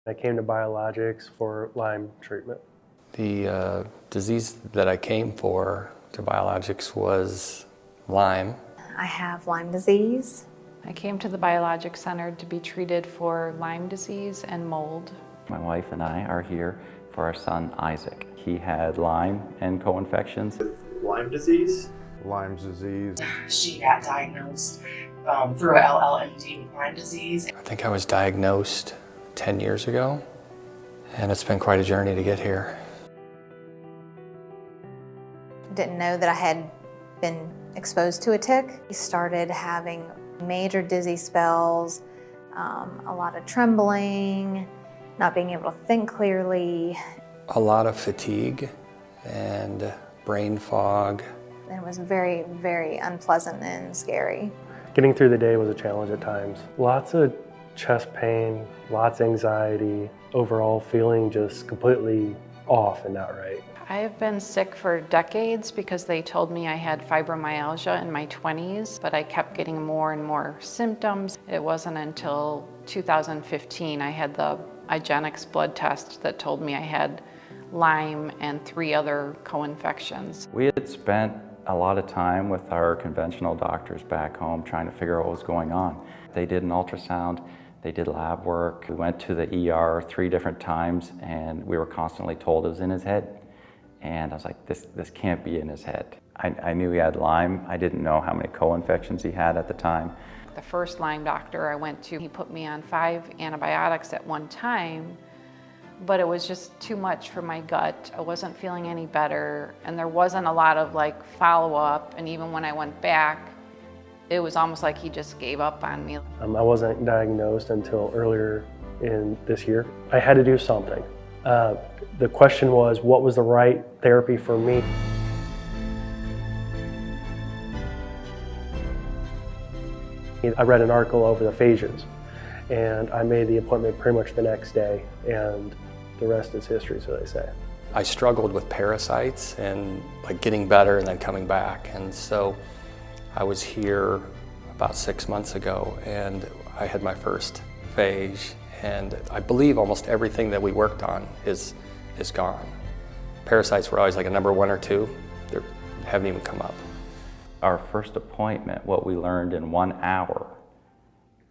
I came to Biologix for Lyme treatment. The disease that I came for to Biologix was Lyme. I have Lyme disease. I came to the Biologix Center to be treated for Lyme disease and mold. My wife and I are here for our son Isaac. He had Lyme and co-infections. Lyme disease? Lyme disease. She got diagnosed through LLMD with Lyme disease. I think I was diagnosed 10 years ago, and it's been quite a journey to get here. Didn't know that I had been exposed to a tick. He started having major dizzy spells, a lot of trembling, not being able to think clearly. A lot of fatigue and brain fog. And it was very, very unpleasant and scary. Getting through the day was a challenge at times. Lots of chest pain, lots of anxiety, overall feeling just completely off and not right. I have been sick for decades because they told me I had fibromyalgia in my 20s, but I kept getting more and more symptoms. It wasn't until 2015 I had the IGeneX blood test that told me I had Lyme and 3 other co-infections. We had spent a lot of time with our conventional doctors back home trying to figure out what was going on. They did an ultrasound, they did lab work. We went to the ER 3 different times and we were constantly told it was in his head. And I was like, this can't be in his head. I knew he had Lyme. I didn't know how many co-infections he had at the time. The first Lyme doctor I went to, he put me on 5 antibiotics at one time, but it was just too much for my gut. I wasn't feeling any better, and there wasn't a lot of follow-up, and even when I went back, it was almost like he just gave up on me. I wasn't diagnosed until earlier in this year. I had to do something. The question was, what was the right therapy for me? I read an article over the phages, and I made the appointment pretty much the next day, and the rest is history, so they say. I struggled with parasites and getting better and then coming back, and so I was here about 6 months ago, and I had my first phage, and I believe almost everything that we worked on is gone. Parasites were always like a number 1 or 2. They haven't even come up. Our first appointment, what we learned in 1 hour,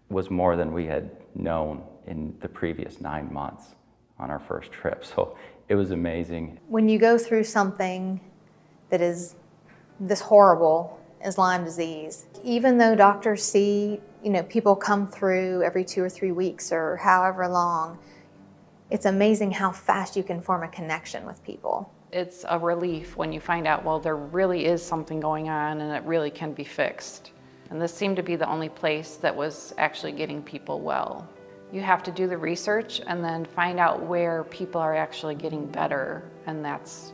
was more than we had known in the previous 9 months on our first trip. So it was amazing. When you go through something that is this horrible as Lyme disease, even though doctors see, people come through every 2 or 3 weeks or however long, it's amazing how fast you can form a connection with people. It's a relief when you find out, well, there really is something going on and it really can be fixed. And this seemed to be the only place that was actually getting people well. You have to do the research and then find out where people are actually getting better, and that's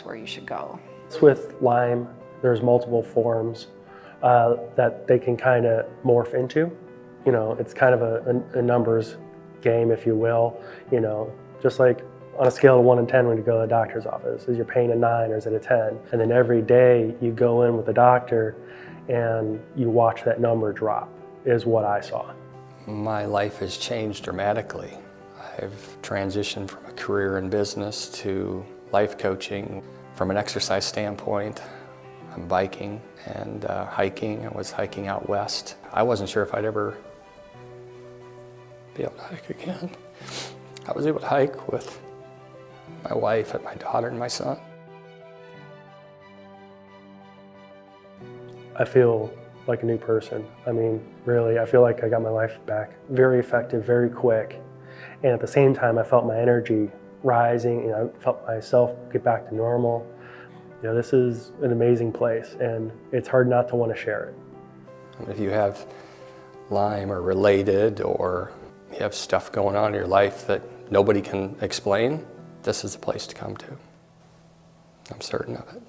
where you should go. With Lyme, there's multiple forms that they can kind of morph into. It's kind of a numbers game, if you will. Just like on a scale of 1 to 10 when you go to the doctor's office, is your pain a 9 or is it a 10? And then every day you go in with the doctor and you watch that number drop, is what I saw. My life has changed dramatically. I've transitioned from a career in business to life coaching. From an exercise standpoint, I'm biking and hiking. I was hiking out west. I wasn't sure if I'd ever be able to hike again. I was able to hike with my wife and my daughter and my son. I feel like a new person. Really, I feel like I got my life back. Very effective, very quick. And at the same time, I felt my energy rising, I felt myself get back to normal. This is an amazing place, and it's hard not to want to share it. If you have Lyme or related, or you have stuff going on in your life that nobody can explain, this is the place to come to. I'm certain of it.